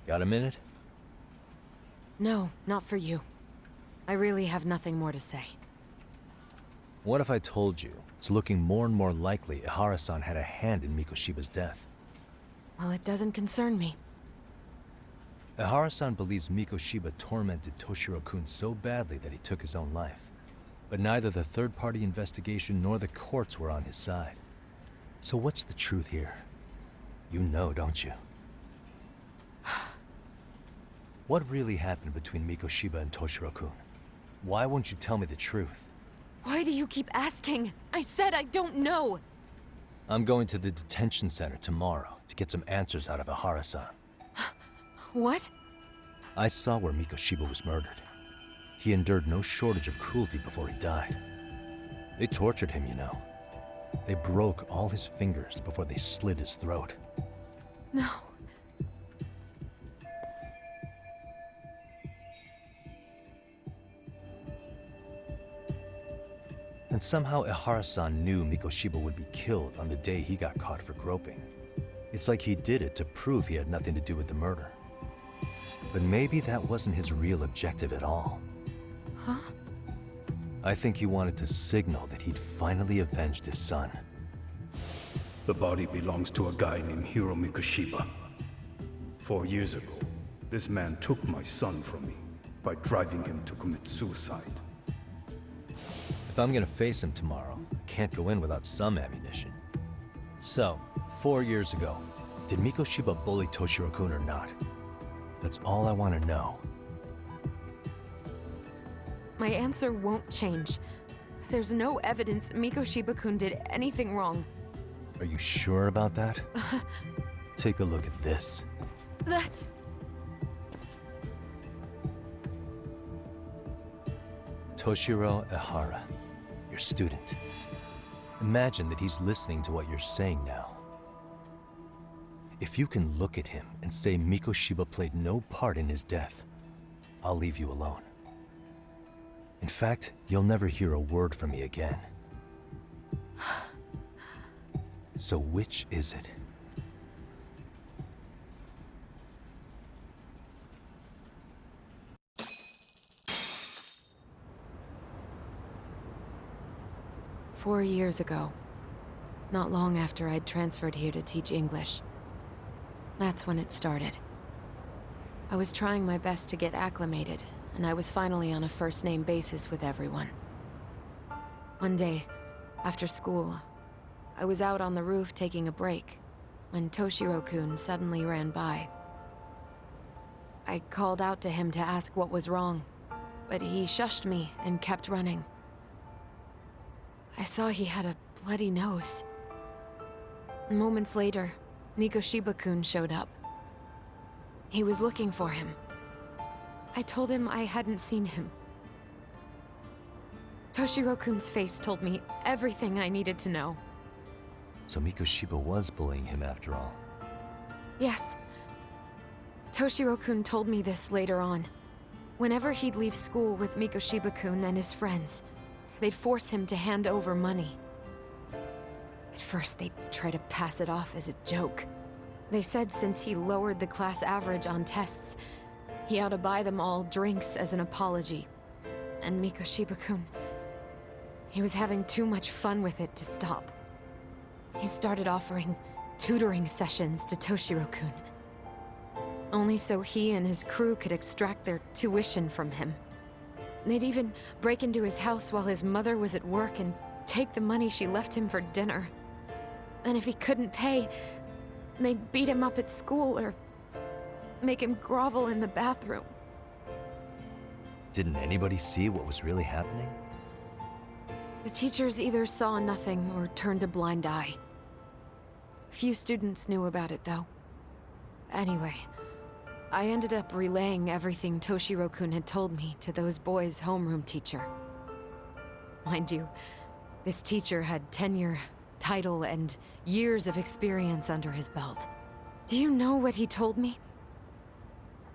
Got a minute? No, not for you. I really have nothing more to say. What if I told you it's looking more and more likely Ihara-san had a hand in Mikoshiba's death? Well, it doesn't concern me. Ihara-san believes Mikoshiba tormented Toshiro-kun so badly that he took his own life. But neither the third-party investigation nor the courts were on his side. So what's the truth here? You know, don't you? What really happened between Mikoshiba and Toshiro-kun? Why won't you tell me the truth? Why do you keep asking? I said I don't know! I'm going to the detention center tomorrow to get some answers out of Ihara-san. What? I saw where Mikoshiba was murdered. He endured no shortage of cruelty before he died. They tortured him, you know. They broke all his fingers before they slit his throat. No. And somehow Ihara-san knew Mikoshiba would be killed on the day he got caught for groping. It's like he did it to prove he had nothing to do with the murder. But maybe that wasn't his real objective at all. Huh? I think he wanted to signal that he'd finally avenged his son. The body belongs to a guy named Hiro Mikoshiba. 4 years ago, this man took my son from me by driving him to commit suicide. If I'm gonna face him tomorrow, I can't go in without some ammunition. So, 4 years ago, did Mikoshiba bully Toshiro-kun or not? That's all I want to know. My answer won't change. There's no evidence Mikoshiba-kun did anything wrong. Are you sure about that? Take a look at this. That's... Toshiro Ihara, your student. Imagine that he's listening to what you're saying now. If you can look at him and say Mikoshiba played no part in his death, I'll leave you alone. In fact, you'll never hear a word from me again. So which is it? "4 years ago, not long after I'd transferred here to teach English. That's when it started. I was trying my best to get acclimated, and I was finally on a first-name basis with everyone. One day, after school, I was out on the roof taking a break, when Toshiro-kun suddenly ran by. I called out to him to ask what was wrong, but he shushed me and kept running. I saw he had a bloody nose. Moments later, Mikoshiba-kun showed up. He was looking for him. I told him I hadn't seen him. Toshiro-kun's face told me everything I needed to know. So Mikoshiba was bullying him after all. Yes. Toshiro-kun told me this later on. Whenever he'd leave school with Mikoshiba-kun and his friends, they'd force him to hand over money. At first, they'd try to pass it off as a joke. They said since he lowered the class average on tests, he ought to buy them all drinks as an apology. And Mikoshiba-kun, he was having too much fun with it to stop. He started offering tutoring sessions to Toshiro-kun. Only so he and his crew could extract their tuition from him. They'd even break into his house while his mother was at work and take the money she left him for dinner. And if he couldn't pay, they'd beat him up at school or make him grovel in the bathroom. Didn't anybody see what was really happening? The teachers either saw nothing or turned a blind eye. Few students knew about it, though. Anyway, I ended up relaying everything Toshiro-kun had told me to those boys' homeroom teacher. Mind you, this teacher had tenure, title, and years of experience under his belt. Do you know what he told me?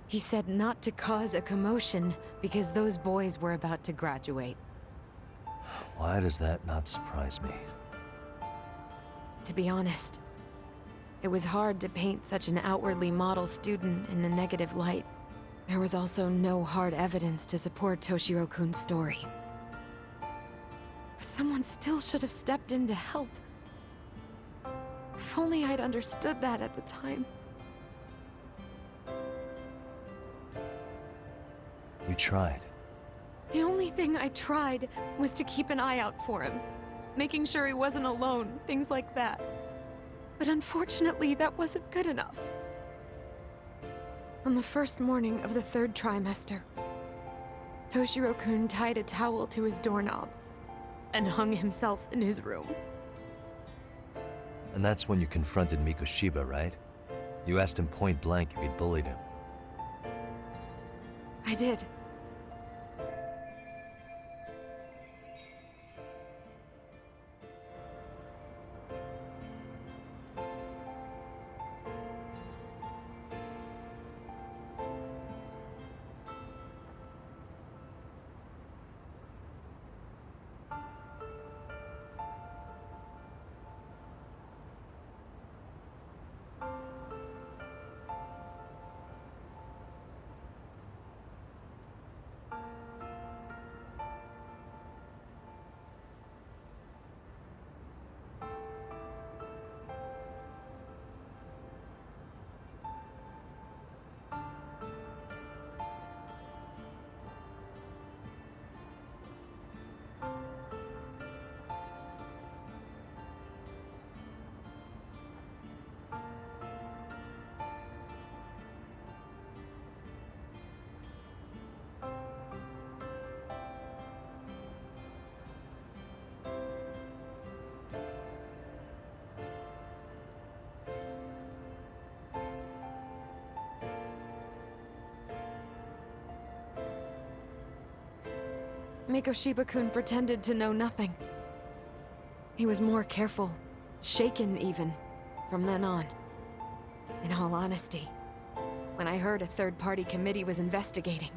He said not to cause a commotion because those boys were about to graduate. Why does that not surprise me? To be honest, It was hard to paint such an outwardly model student in a negative light. There was also no hard evidence to support Toshiro-kun's story. But someone still should have stepped in to help. If only I'd understood that at the time. You tried. The only thing I tried was to keep an eye out for him, making sure he wasn't alone, things like that. But unfortunately, that wasn't good enough. On the first morning of the 3rd trimester, Toshiro-kun tied a towel to his doorknob and hung himself in his room. And that's when you confronted Mikoshiba, right? You asked him point blank if he'd bullied him. I did. Mikoshiba-kun pretended to know nothing. He was more careful, shaken even, from then on. In all honesty, when I heard a third-party committee was investigating,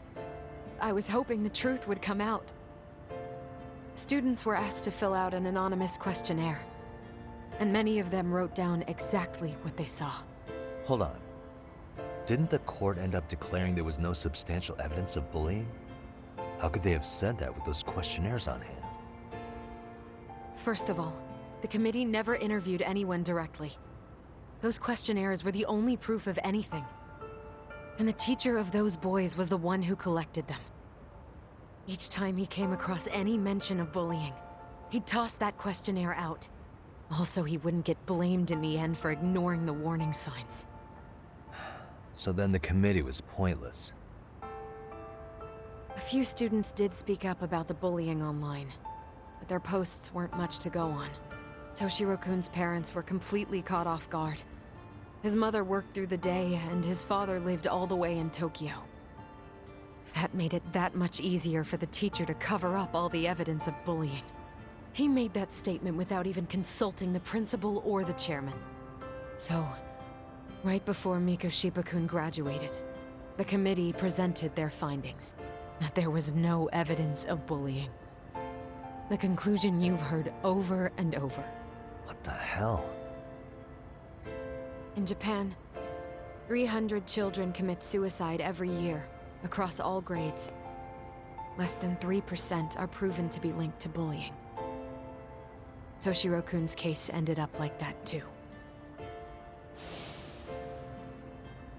I was hoping the truth would come out. Students were asked to fill out an anonymous questionnaire, and many of them wrote down exactly what they saw. Hold on. Didn't the court end up declaring there was no substantial evidence of bullying? How could they have said that with those questionnaires on hand? First of all, the committee never interviewed anyone directly. Those questionnaires were the only proof of anything. And the teacher of those boys was the one who collected them. Each time he came across any mention of bullying, he'd toss that questionnaire out. Also, he wouldn't get blamed in the end for ignoring the warning signs. So then the committee was pointless. A few students did speak up about the bullying online, but their posts weren't much to go on. Toshiro-kun's parents were completely caught off guard. His mother worked through the day, and his father lived all the way in Tokyo. That made it that much easier for the teacher to cover up all the evidence of bullying. He made that statement without even consulting the principal or the chairman. So, right before Mikoshiba-kun graduated, the committee presented their findings. That there was no evidence of bullying. The conclusion you've heard over and over. What the hell? In Japan, 300 children commit suicide every year, across all grades. Less than 3% are proven to be linked to bullying. Toshiro-kun's case ended up like that too.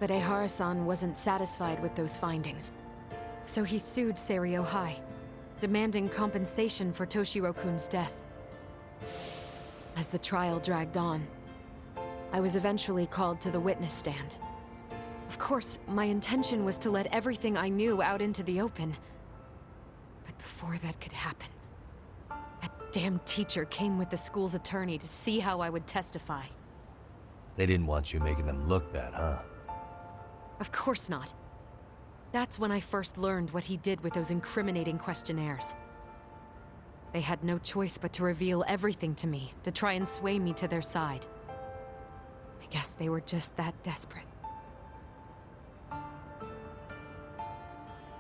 But Ehara-san wasn't satisfied with those findings. So he sued Seiryo High, demanding compensation for Toshiro-kun's death. As the trial dragged on, I was eventually called to the witness stand. Of course, my intention was to let everything I knew out into the open. But before that could happen, that damn teacher came with the school's attorney to see how I would testify. They didn't want you making them look bad, huh? Of course not. That's when I first learned what he did with those incriminating questionnaires. They had no choice but to reveal everything to me, to try and sway me to their side. I guess they were just that desperate.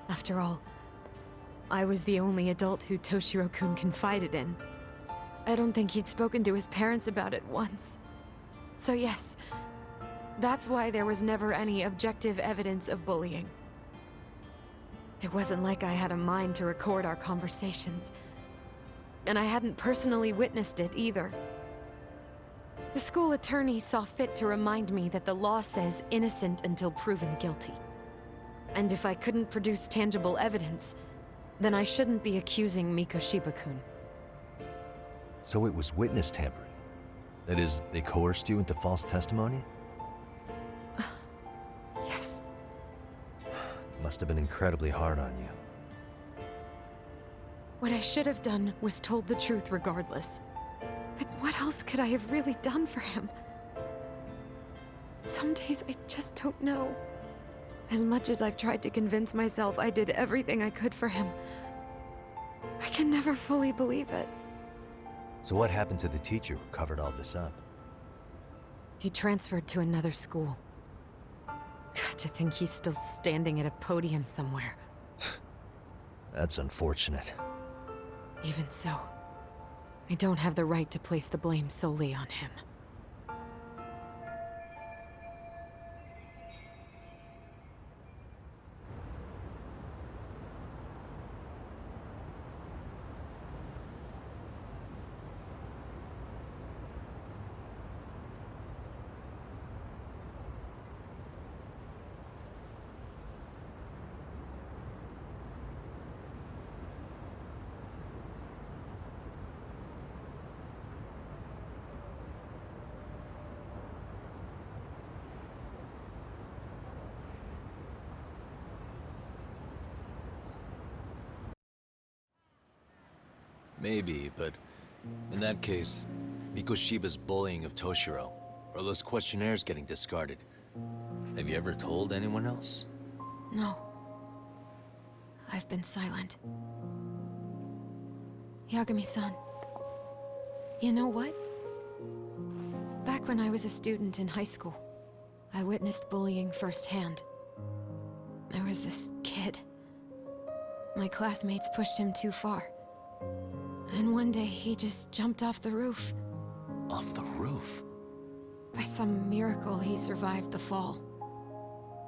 After all, I was the only adult who Toshiro-kun confided in. I don't think he'd spoken to his parents about it once. So yes, That's why there was never any objective evidence of bullying. It wasn't like I had a mind to record our conversations. And I hadn't personally witnessed it either. The school attorney saw fit to remind me that the law says innocent until proven guilty. And if I couldn't produce tangible evidence, then I shouldn't be accusing Mikoshiba-kun. So it was witness tampering. That is, they coerced you into false testimony? Yes. Must have been incredibly hard on you. What I should have done was told the truth regardless. But what else could I have really done for him? Some days I just don't know. As much as I've tried to convince myself I did everything I could for him, I can never fully believe it. So what happened to the teacher who covered all this up? He transferred to another school. To think he's still standing at a podium somewhere. That's unfortunate. Even so, I don't have the right to place the blame solely on him. Maybe, but in that case, Mikoshiba's bullying of Toshiro, or those questionnaires getting discarded. Have you ever told anyone else? No. I've been silent. Yagami-san. You know what? Back when I was a student in high school, I witnessed bullying firsthand. There was this kid. My classmates pushed him too far. And one day, he just jumped off the roof. Off the roof? By some miracle, he survived the fall.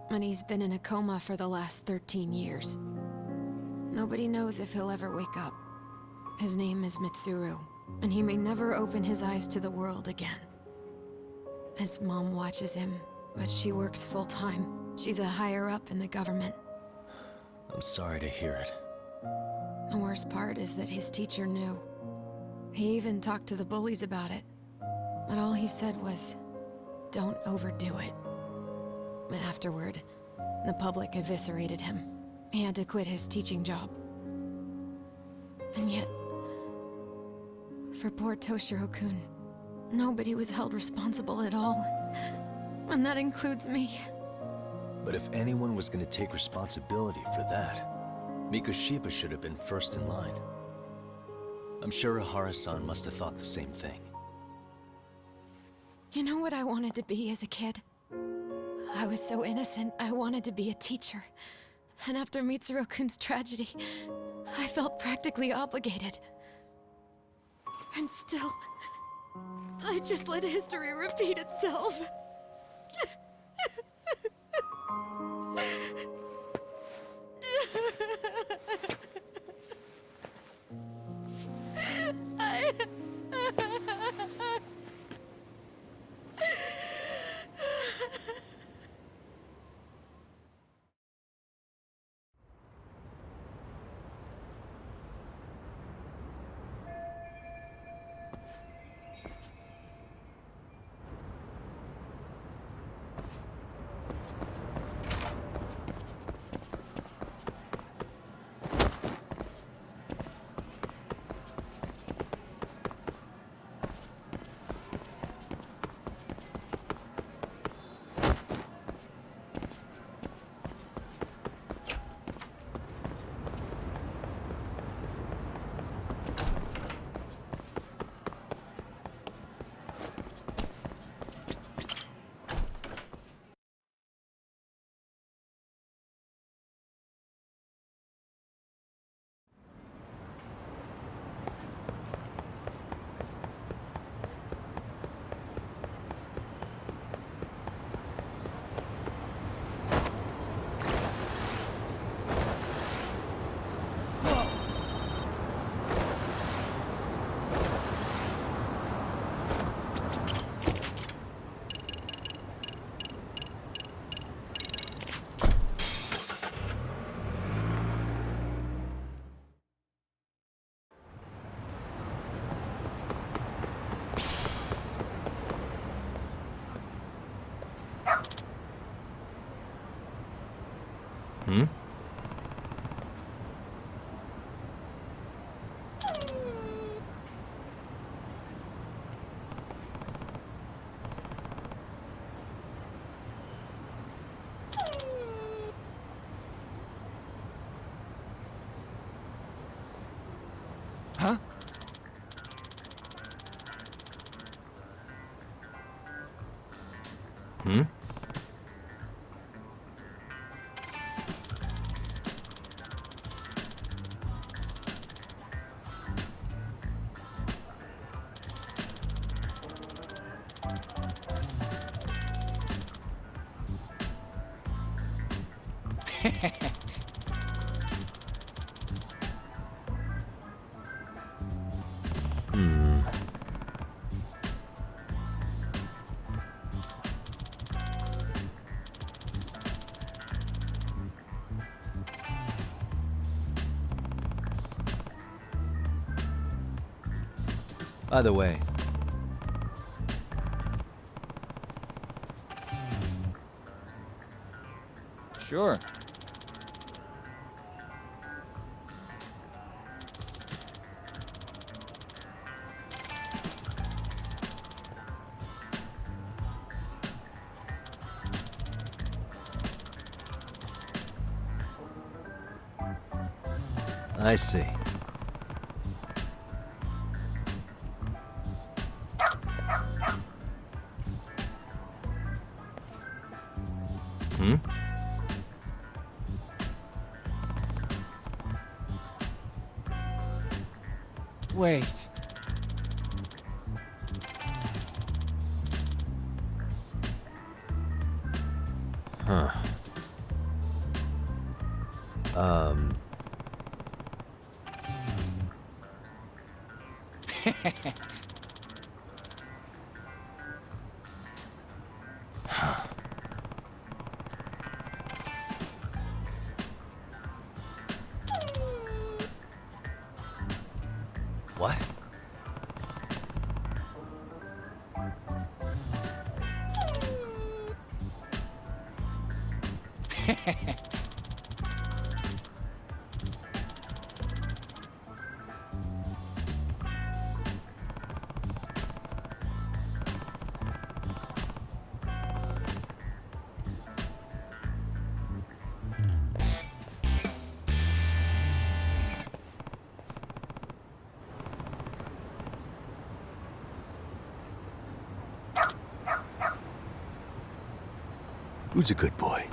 And he's been in a coma for the last 13 years. Nobody knows if he'll ever wake up. His name is Mitsuru, and he may never open his eyes to the world again. His mom watches him, but she works full-time. She's a higher-up in the government. I'm sorry to hear it. The worst part is that his teacher knew. He even talked to the bullies about it. But all he said was, don't overdo it. But afterward, the public eviscerated him. He had to quit his teaching job. And yet, for poor Toshiro-kun, nobody was held responsible at all. And that includes me. But if anyone was going to take responsibility for that, Mikoshiba should have been first in line. I'm sure Ihara-san must have thought the same thing. You know what I wanted to be as a kid? I was so innocent, I wanted to be a teacher. And after Mitsuru-kun's tragedy, I felt practically obligated. And still, I just let history repeat itself. Hmm? Huh? Hmm? Hmm. By the way, Sure. I see. Hmm? Wait. Huh. Um... What? Who's a good boy?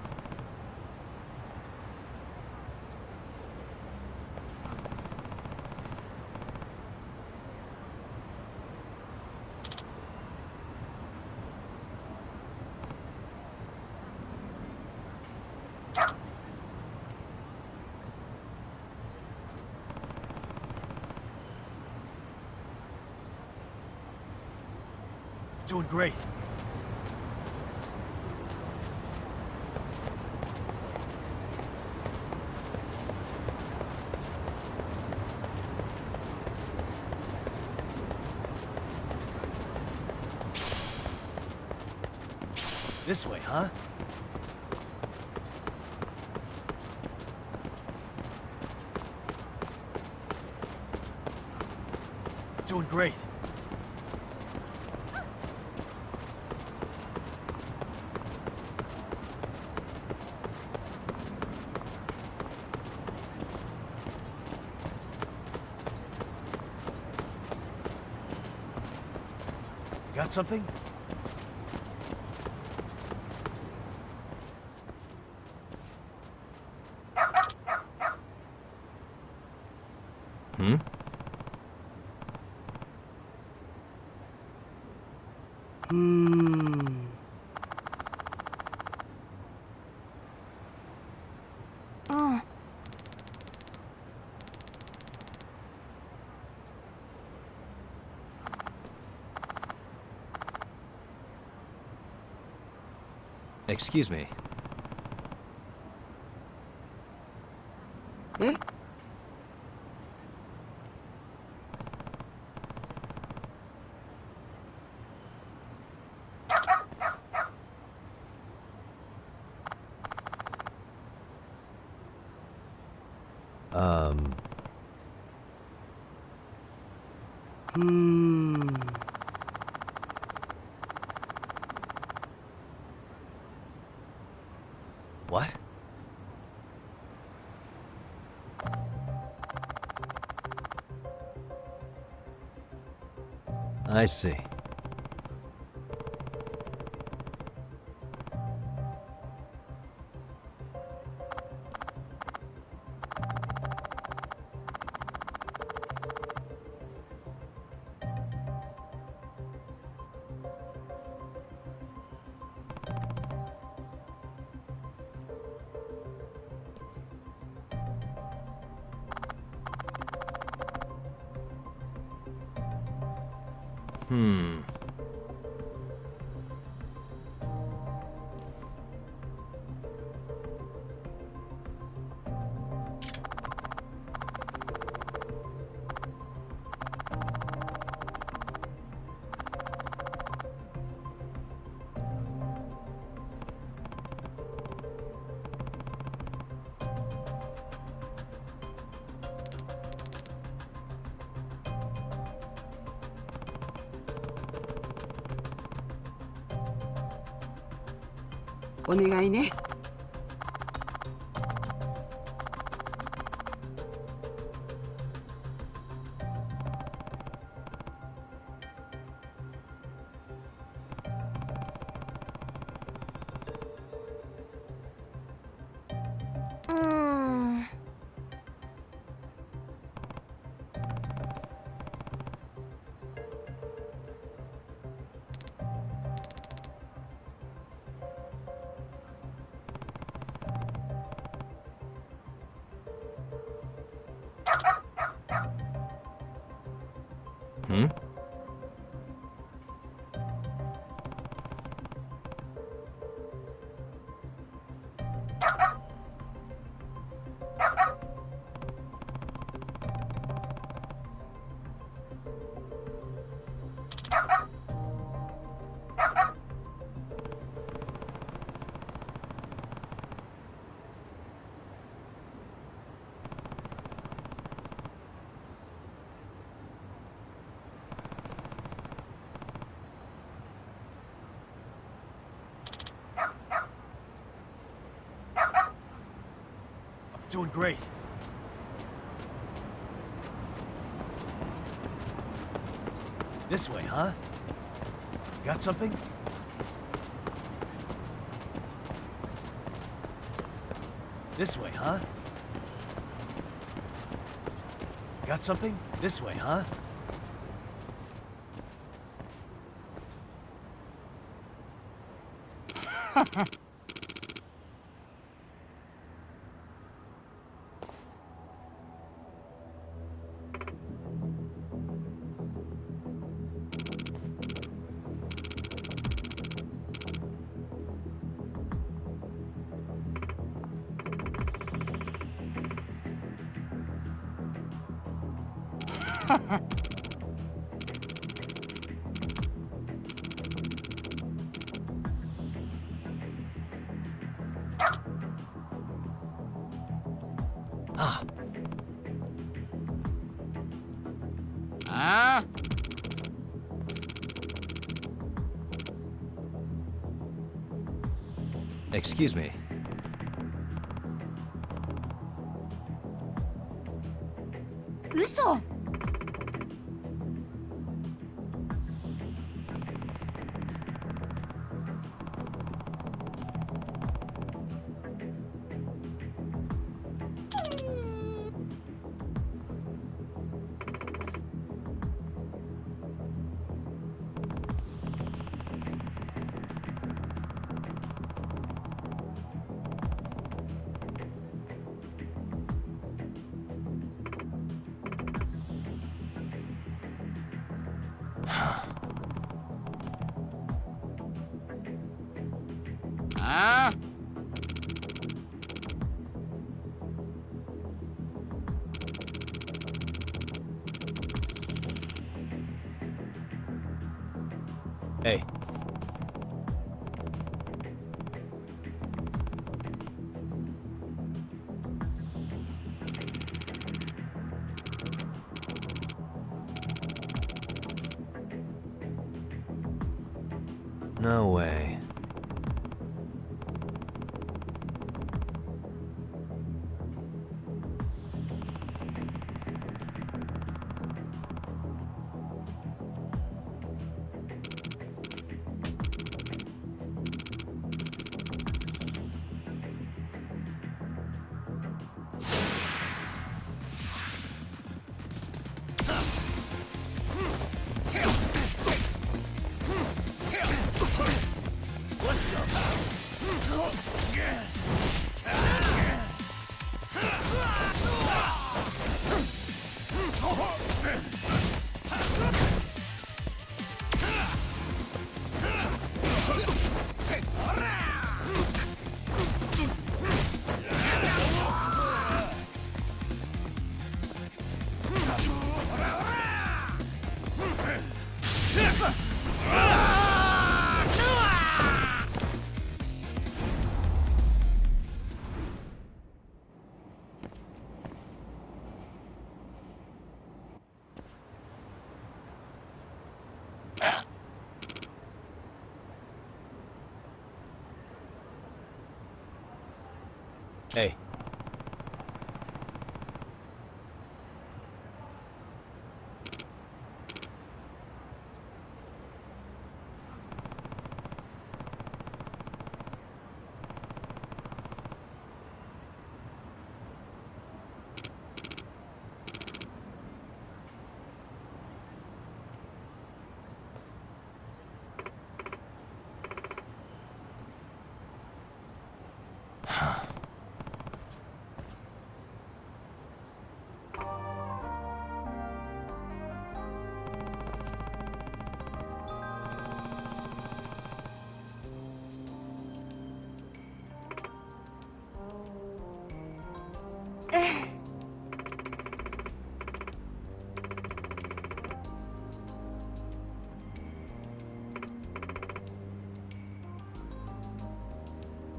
Doing great. This way, huh? Doing great. Got something? Hmm? Excuse me. Um... What? I see. Hmm. 오네가이네. Hmm? Doing great. This way, huh? Got something? This way, huh? Got something? This way, huh? Ah. Ah? Excuse me.嘘. Ah? Hey. No way. Hey.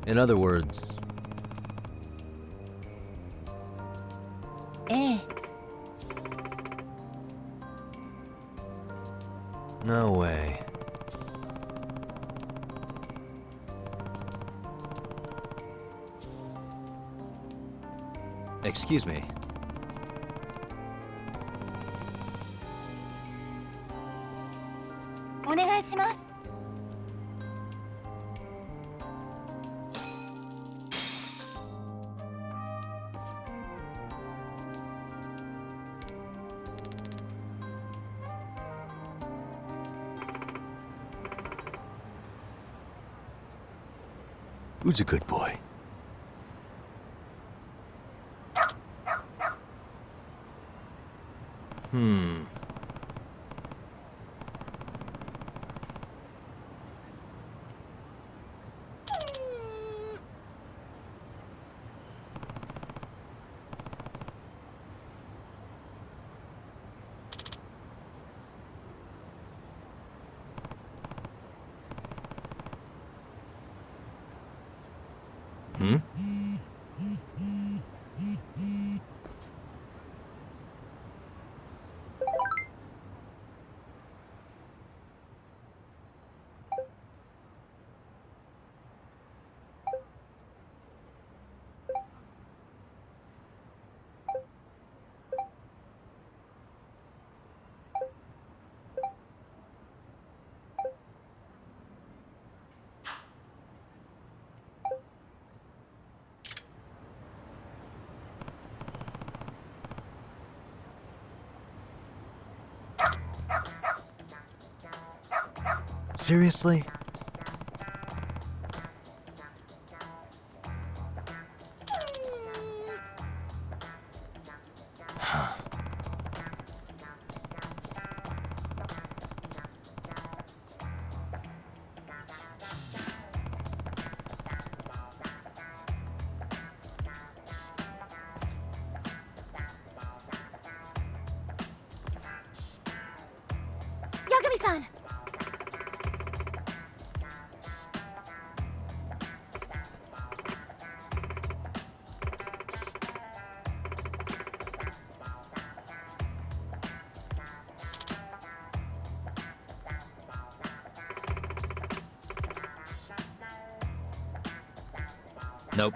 In other words, ええ。 no way. Excuse me. お願いします。 Who's a good boy? Hmm. Hmm? Seriously? Yagami-san! Nope.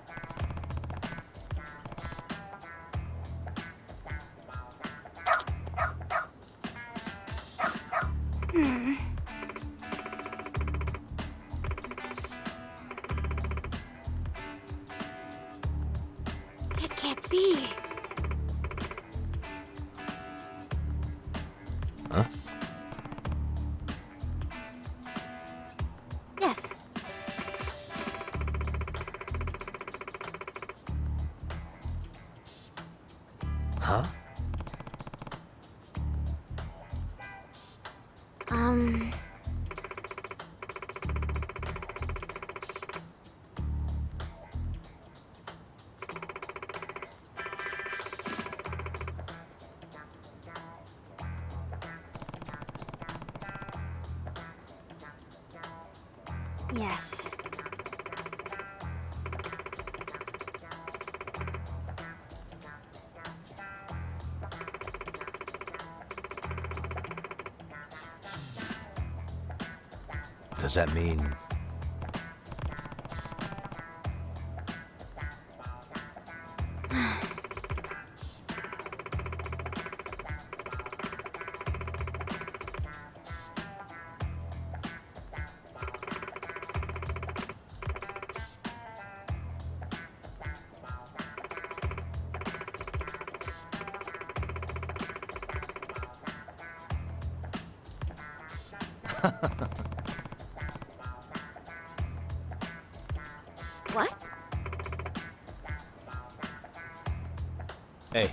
It can't be. Huh? Yes. Huh? Yes. Does that mean... What? Hey.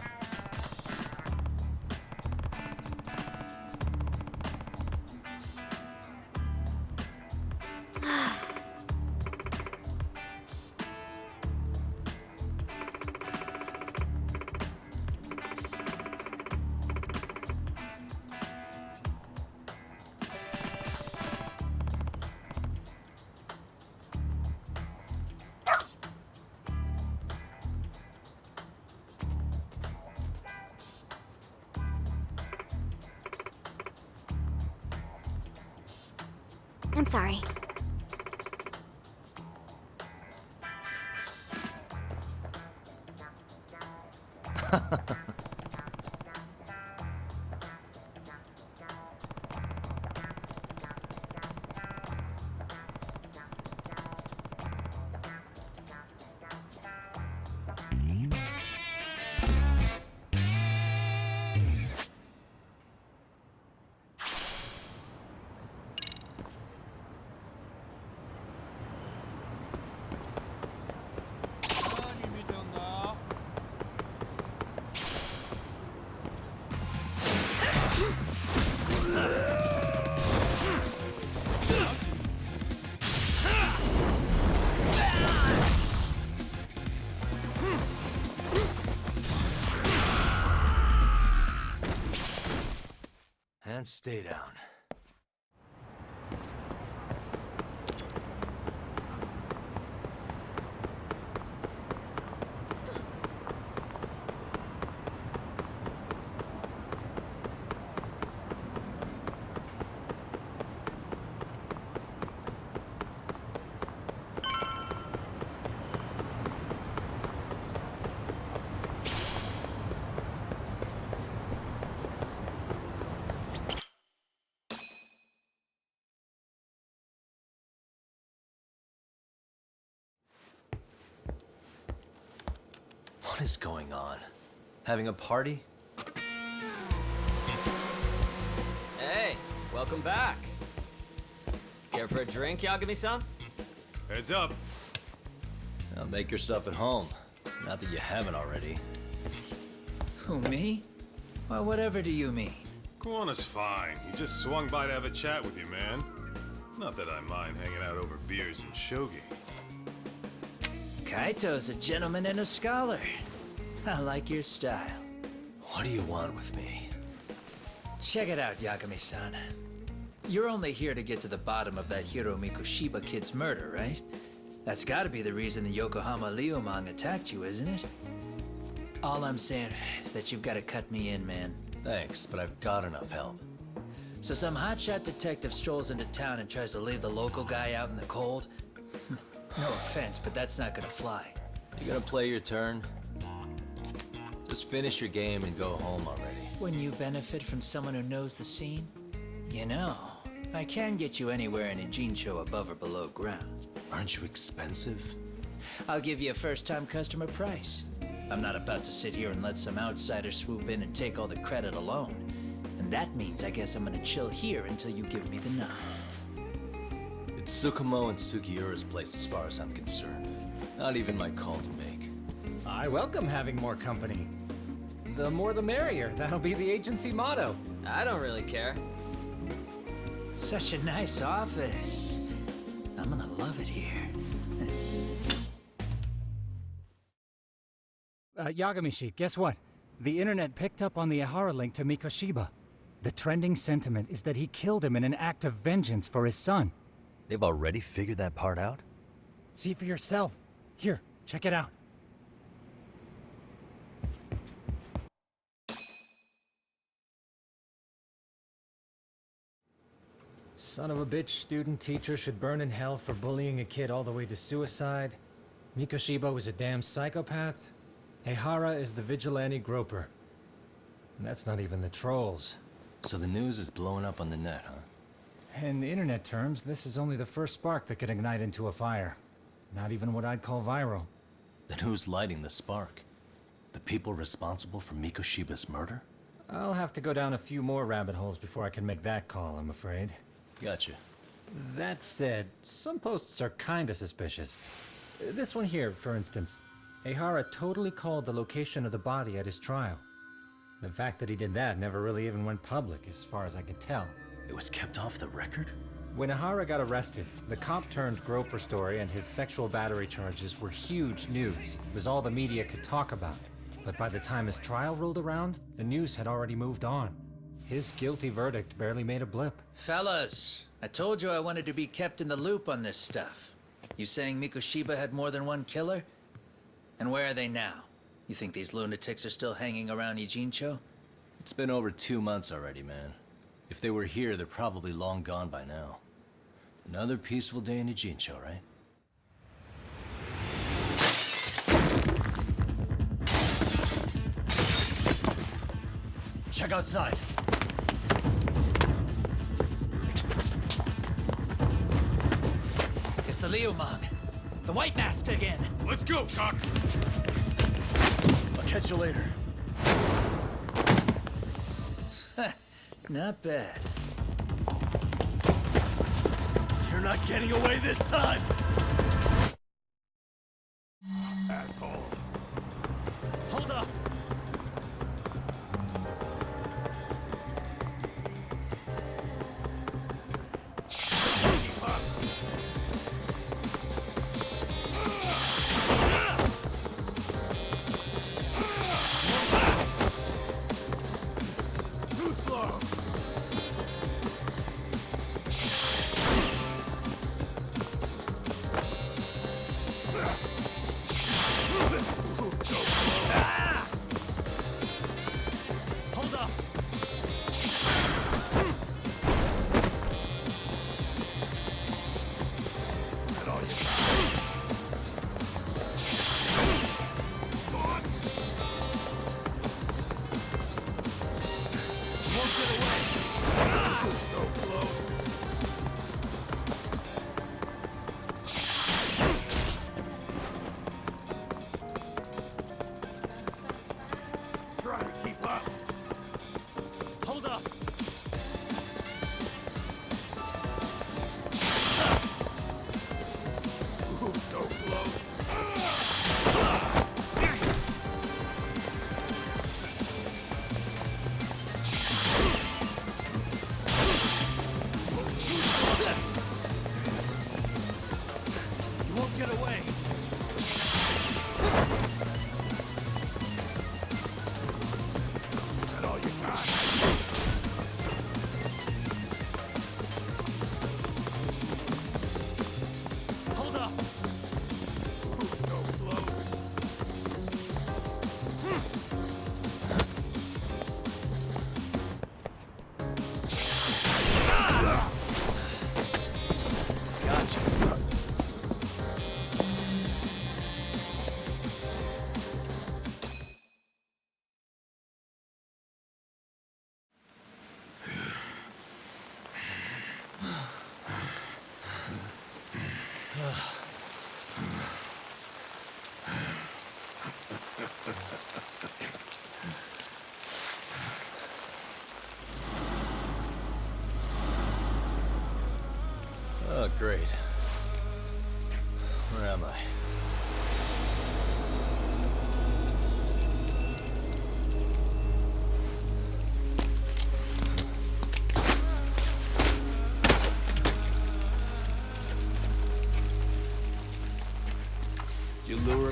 I'm sorry. And stay down. What is going on? Having a party? Hey, welcome back. Care for a drink, Yagami-san? Heads up. Now make yourself at home. Not that you haven't already. Who, me? Well, whatever do you mean? Kuwana's fine. He just swung by to have a chat with you, man. Not that I mind hanging out over beers and shogi. Kaito's a gentleman and a scholar. I like your style. What do you want with me? Check it out, Yagami-san. You're only here to get to the bottom of that Hiro Mikushiba kid's murder, right? That's gotta be the reason the Yokohama liumang attacked you, isn't it? All I'm saying is that you've gotta cut me in, man. Thanks, but I've got enough help. So some hotshot detective strolls into town and tries to leave the local guy out in the cold? No offense, but that's not gonna fly. You gonna play your turn? Just finish your game and go home already. When you benefit from someone who knows the scene? You know, I can get you anywhere in a Jincho above or below ground. Aren't you expensive? I'll give you a first-time customer price. I'm not about to sit here and let some outsider swoop in and take all the credit alone. And that means I guess I'm gonna chill here until you give me the nod. It's Tsukumo and Sugiura's place as far as I'm concerned. Not even my call to make. I welcome having more company. The more the merrier. That'll be the agency motto. I don't really care. Such a nice office. I'm gonna love it here. Yagamishi, guess what? The internet picked up on the Ihara link to Mikoshiba. The trending sentiment is that he killed him in an act of vengeance for his son. They've already figured that part out? See for yourself. Here, check it out. Son of a bitch student teacher should burn in hell for bullying a kid all the way to suicide. Mikoshiba was a damn psychopath. Ehara is the vigilante groper. And that's not even the trolls. So the news is blowing up on the net, huh? In internet terms, this is only the first spark that could ignite into a fire. Not even what I'd call viral. Then who's lighting the spark? The people responsible for Mikoshiba's murder? I'll have to go down a few more rabbit holes before I can make that call, I'm afraid. Gotcha. That said, some posts are kinda suspicious. This one here, for instance. Ehara totally called the location of the body at his trial. The fact that he did that never really even went public, as far as I can tell. It was kept off the record? When Ehara got arrested, the cop-turned-groper story and his sexual battery charges were huge news. It was all the media could talk about. But by the time his trial rolled around, the news had already moved on. His guilty verdict barely made a blip. Fellas, I told you I wanted to be kept in the loop on this stuff. You saying Mikoshiba had more than one killer? And where are they now? You think these lunatics are still hanging around Ijincho? It's been over 2 months already, man. If they were here, they're probably long gone by now. Another peaceful day in Ijincho, right? Check outside. It's the liumang. The white mask again. Let's go, Cock! I'll catch you later. Not bad. You're not getting away this time! Asshole. Hold up!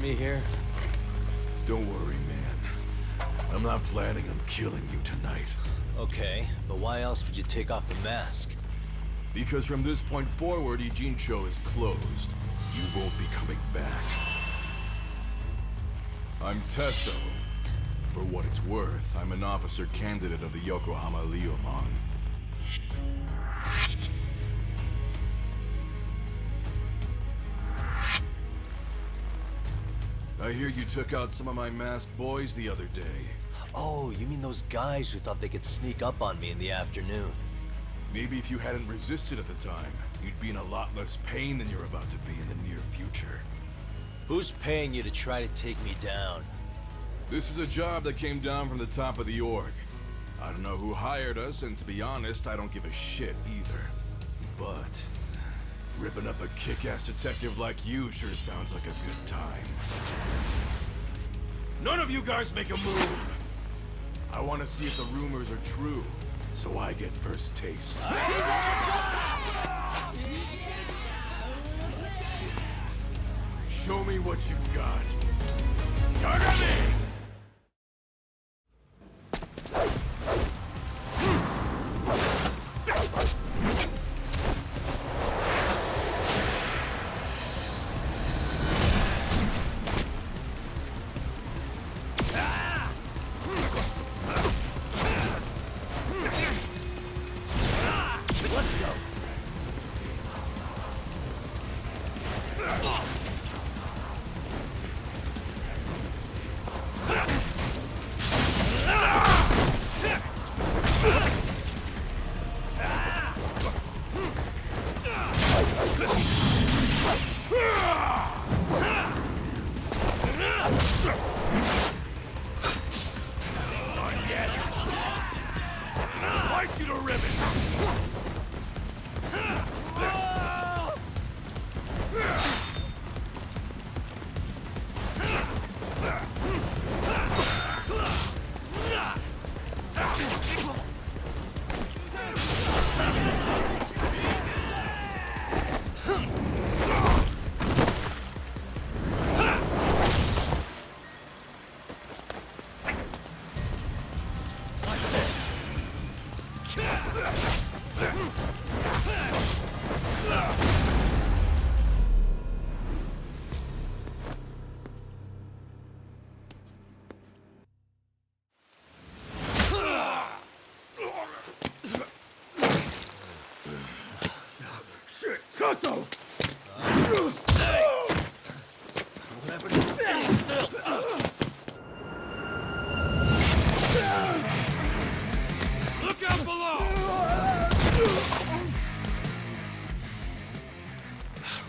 me here? Don't worry, man. I'm not planning on killing you tonight. Okay, but why else would you take off the mask? Because from this point forward, Ijincho is closed. You won't be coming back. I'm Tesso. For what it's worth, I'm an officer candidate of the Yokohama liumang. I hear you took out some of my masked boys the other day. Oh, you mean those guys who thought they could sneak up on me in the afternoon? Maybe if you hadn't resisted at the time, you'd be in a lot less pain than you're about to be in the near future. Who's paying you to try to take me down? This is a job that came down from the top of the org. I don't know who hired us, and to be honest, I don't give a shit either. But ripping up a kick-ass detective like you sure sounds like a good time. None of you guys make a move! I want to see if the rumors are true, so I get first taste. Show me what you got. Yagami!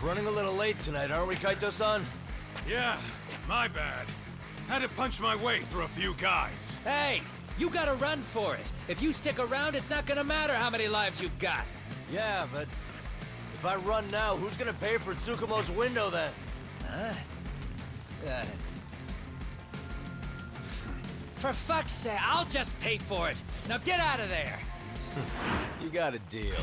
Running a little late tonight, aren't we, Kaito-san? Yeah, my bad. Had to punch my way through a few guys. Hey, you gotta run for it. If you stick around, it's not gonna matter how many lives you've got. Yeah, but if I run now, who's gonna pay for Tsukumo's window then? For fuck's sake, I'll just pay for it. Now get out of there. You got a deal.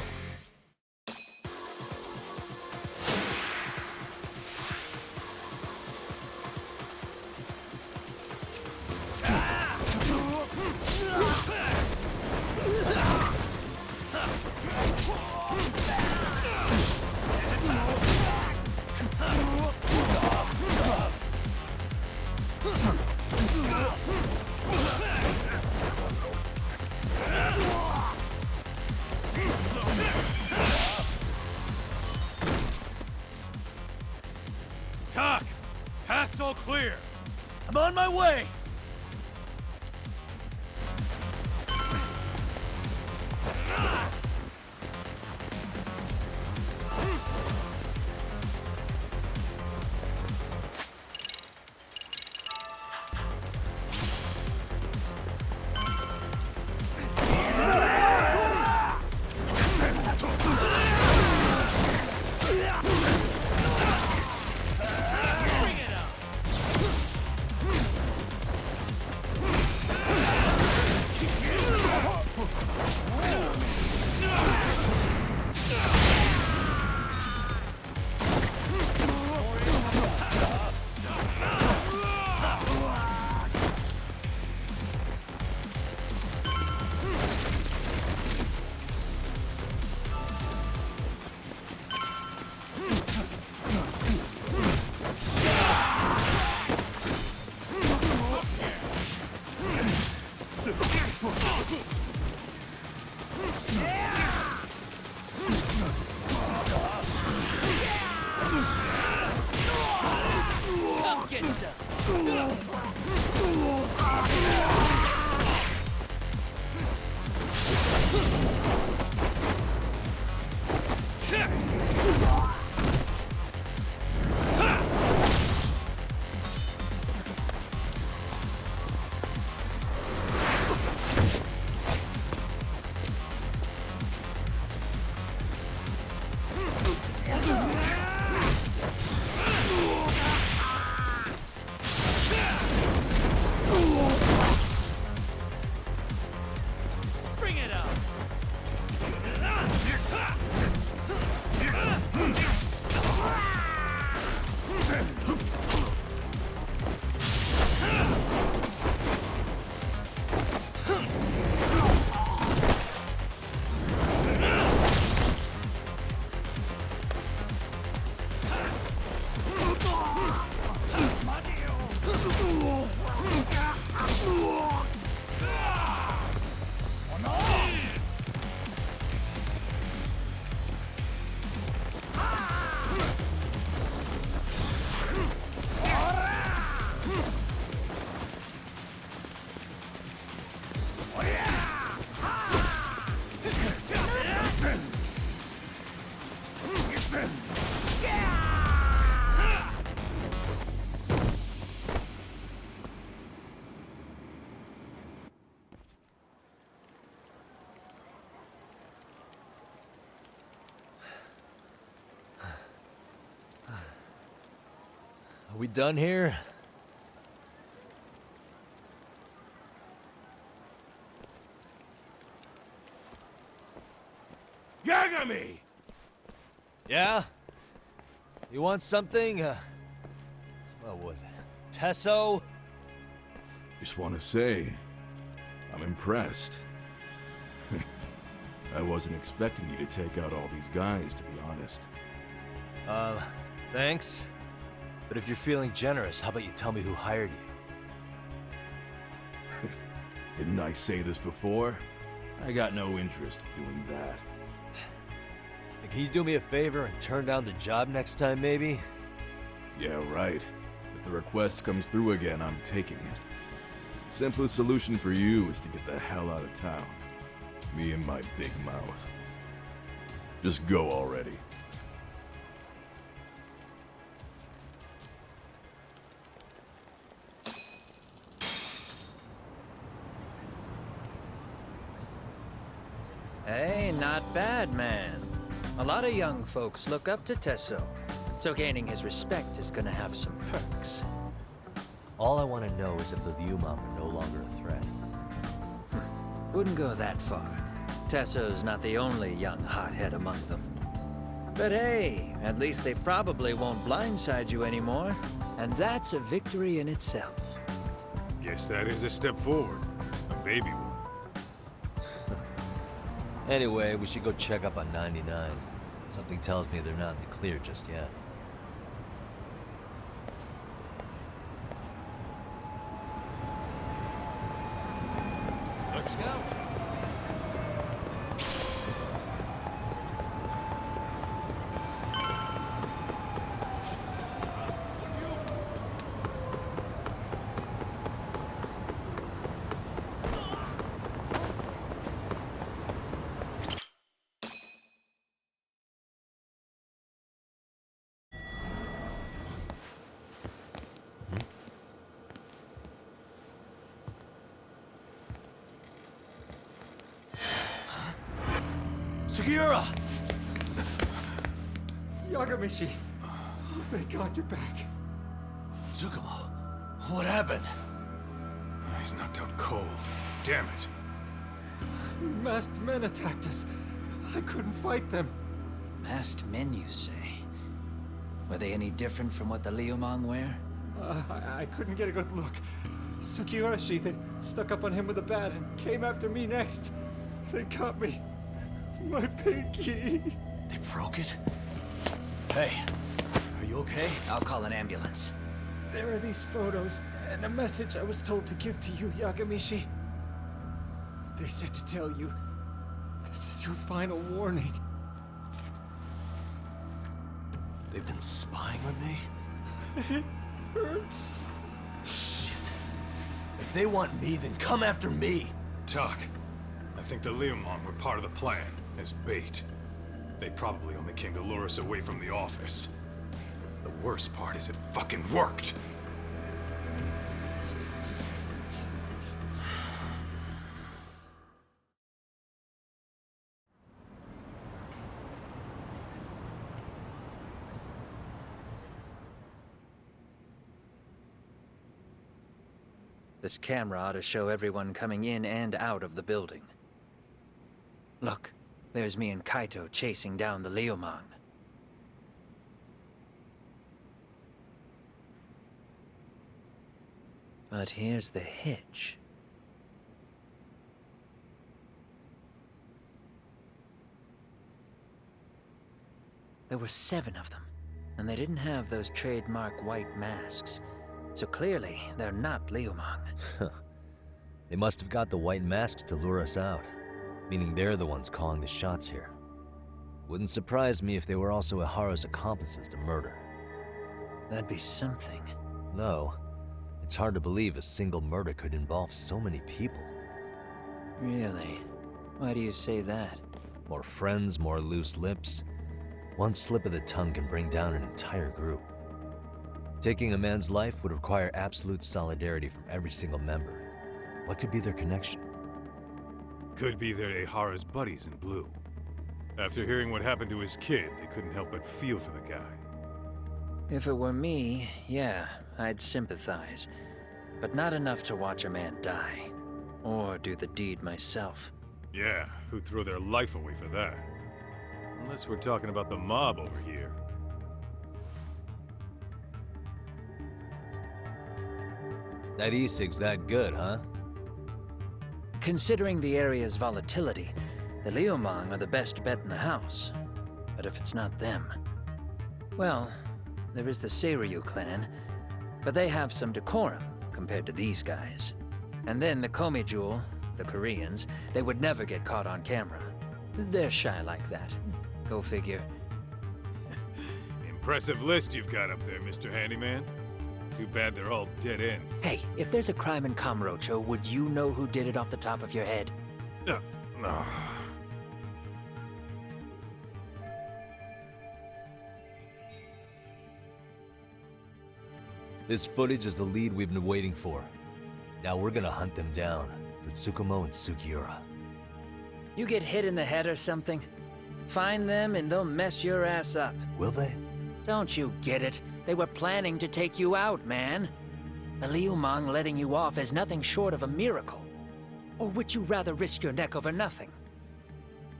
Doc, path's all clear. I'm on my way! Are we done here? Yagami! Yeah? You want something? What was it? Tesso? Just want to say, I'm impressed. I wasn't expecting you to take out all these guys, to be honest. Thanks. But if you're feeling generous, how about you tell me who hired you? Didn't I say this before? I got no interest in doing that. Can you do me a favor and turn down the job next time, maybe? Yeah, right. If the request comes through again, I'm taking it. Simplest solution for you is to get the hell out of town. Me and my big mouth. Just go already. Hey, not bad, man. A lot of young folks look up to Tesso, so gaining his respect is gonna have some perks. All I want to know is if the liumang are no longer a threat. Wouldn't go that far. Tesso's not the only young hothead among them. But hey, at least they probably won't blindside you anymore, and that's a victory in itself. Guess that is a step forward. A baby one. Anyway, we should go check up on 99. Something tells me they're not in the clear just yet. Let's go. Sugiura! Yagamishi! Oh, thank God you're back. Tsukumo, what happened? He's knocked out cold. Damn it. Masked men attacked us. I couldn't fight them. Masked men, you say? Were they any different from what the liumang wear? I couldn't get a good look. Sugiurashi, they stuck up on him with a bat and came after me next. They caught me. My pinky. They broke it? Hey, are you okay? I'll call an ambulance. There are these photos and a message I was told to give to you, Yagamishi. They said to tell you, this is your final warning. They've been spying on me? It hurts. Shit. If they want me, then come after me. Tuck, I think the liumang were part of the plan, as bait. They probably only came to lure us away from the office. The worst part is it fucking worked! This camera ought to show everyone coming in and out of the building. Look, there's me and Kaito chasing down the liumang. But here's the hitch. There were 7 of them, and they didn't have those trademark white masks. So clearly, they're not liumang. They must have got the white masks to lure us out, meaning they're the ones calling the shots here. Wouldn't surprise me if they were also Ihara's accomplices to murder. That'd be something. No, it's hard to believe a single murder could involve so many people. Really? Why do you say that? More friends, more loose lips. One slip of the tongue can bring down an entire group. Taking a man's life would require absolute solidarity from every single member. What could be their connection? Could be they're Ihara's buddies in blue. After hearing what happened to his kid, they couldn't help but feel for the guy. If it were me, yeah, I'd sympathize. But not enough to watch a man die. Or do the deed myself. Yeah, who'd throw their life away for that? Unless we're talking about the mob over here. That e-cig's that good, huh? Considering the area's volatility, the liumang are the best bet in the house. But if it's not them... Well, there is the Seiryu clan, but they have some decorum compared to these guys. And then the Komijul, the Koreans, they would never get caught on camera. They're shy like that. Go figure. Impressive list you've got up there, Mr. Handyman. Too bad they're all dead ends. Hey, if there's a crime in Kamurocho, would you know who did it off the top of your head? No. This footage is the lead we've been waiting for. Now we're gonna hunt them down for Tsukumo and Sugiura. You get hit in the head or something? Find them and they'll mess your ass up. Will they? Don't you get it? They were planning to take you out, man. The liumang letting you off is nothing short of a miracle. Or would you rather risk your neck over nothing?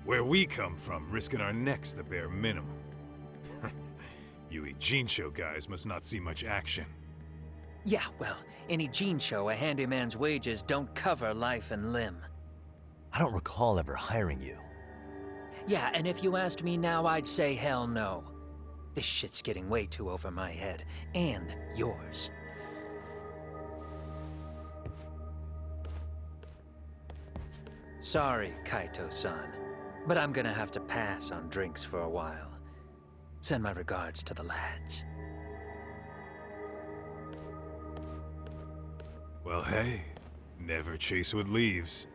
Where we come from, risking our necks the bare minimum. You Ijincho guys must not see much action. Yeah, well, in Ijincho, a handyman's wages don't cover life and limb. I don't recall ever hiring you. Yeah, and if you asked me now, I'd say hell no. This shit's getting way too over my head. And yours. Sorry, Kaito-san. But I'm gonna have to pass on drinks for a while. Send my regards to the lads. Well, hey, never chase what leaves.